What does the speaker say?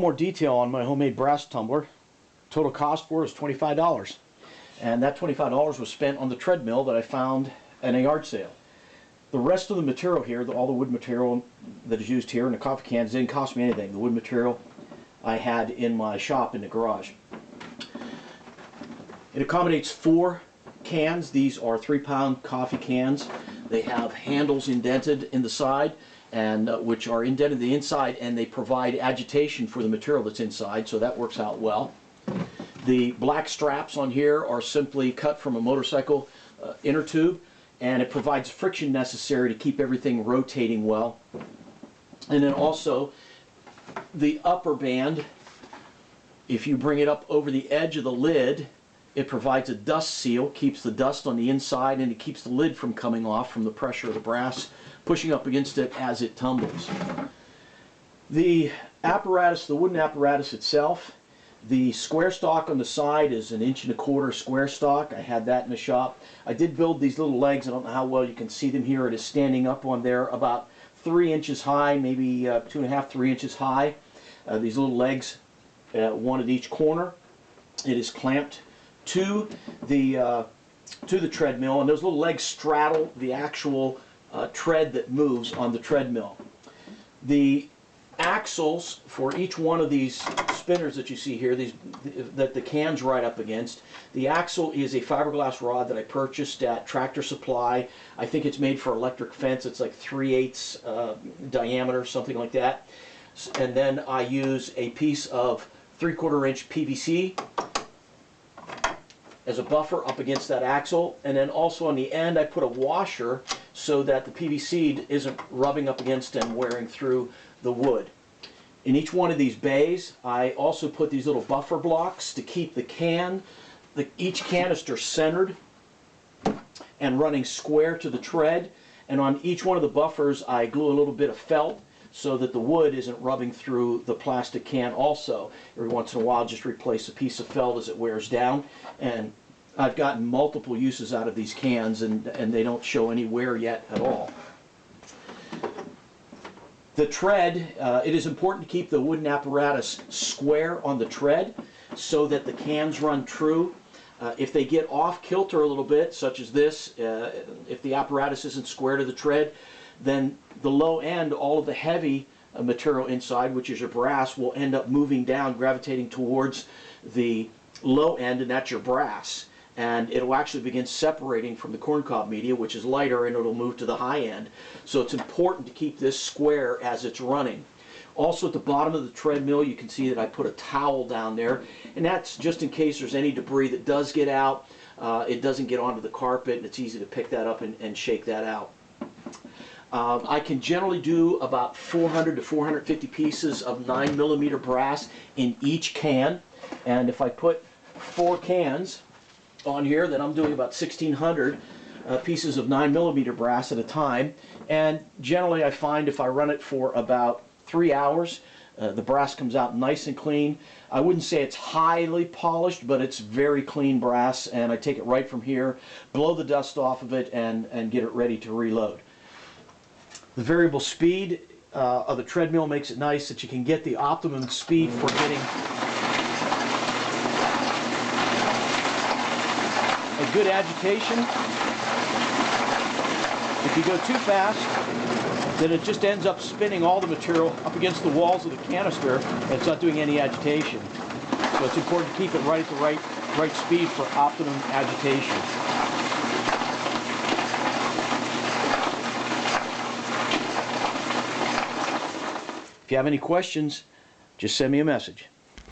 more detail on my homemade brass tumbler. Total cost for it is $25. And that $25 was spent on the treadmill that I found at a yard sale. The rest of the material here, all the wood material that is used here in the coffee cans, didn't cost me anything. The wood material I had in my shop in the garage. It accommodates 4 cans. These are 3-pound coffee cans. They have handles indented in the side, and which are indented the inside, and they provide agitation for the material that's inside, so that works out well. The black straps on here are simply cut from a motorcycle inner tube, and it provides friction necessary to keep everything rotating well. And then also the upper band, if you bring it up over the edge of the lid, it provides a dust seal, keeps the dust on the inside, and it keeps the lid from coming off from the pressure of the brass pushing up against it as it tumbles. The apparatus, the wooden apparatus itself, the square stock on the side is 1.25 inch square stock. I had that in the shop. I did build these little legs. I don't know how well you can see them here. It is standing up on there about 3 inches high, maybe 2.5, 3 inches high. These little legs, one at each corner. It is clamped to the treadmill, and those little legs straddle the actual tread that moves on the treadmill. The axles for each one of these spinners that you see here, that the can's right up against, the axle is a fiberglass rod that I purchased at Tractor Supply. I think it's made for electric fence. It's like 3/8 diameter, something like that. And then I use a piece of 3/4 inch PVC as a buffer up against that axle, and then also on the end I put a washer so that the PVC isn't rubbing up against and wearing through the wood. In each one of these bays I also put these little buffer blocks to keep each canister centered and running square to the tread, and on each one of the buffers I glue a little bit of felt so that the wood isn't rubbing through the plastic can also. Every once in a while just replace a piece of felt as it wears down, and I've gotten multiple uses out of these cans, and they don't show any wear yet at all. The tread, it is important to keep the wooden apparatus square on the tread so that the cans run true. If they get off kilter a little bit, such as this, if the apparatus isn't square to the tread, then the low end, all of the heavy material inside, which is your brass, will end up moving down, gravitating towards the low end, and that's your brass. And it'll actually begin separating from the corncob media, which is lighter, and it'll move to the high end. So it's important to keep this square as it's running. Also at the bottom of the treadmill you can see that I put a towel down there, and that's just in case there's any debris that does get out. It doesn't get onto the carpet, and it's easy to pick that up and shake that out. I can generally do about 400 to 450 pieces of 9mm brass in each can, and if I put 4 cans on here, then I'm doing about 1,600 pieces of 9mm brass at a time. And generally I find if I run it for about 3 hours, the brass comes out nice and clean. I wouldn't say it's highly polished, but it's very clean brass, and I take it right from here, blow the dust off of it, and get it ready to reload. The variable speed of the treadmill makes it nice that you can get the optimum speed for getting a good agitation. If you go too fast, then it just ends up spinning all the material up against the walls of the canister, and it's not doing any agitation. So it's important to keep it right at the right speed for optimum agitation. If you have any questions, just send me a message.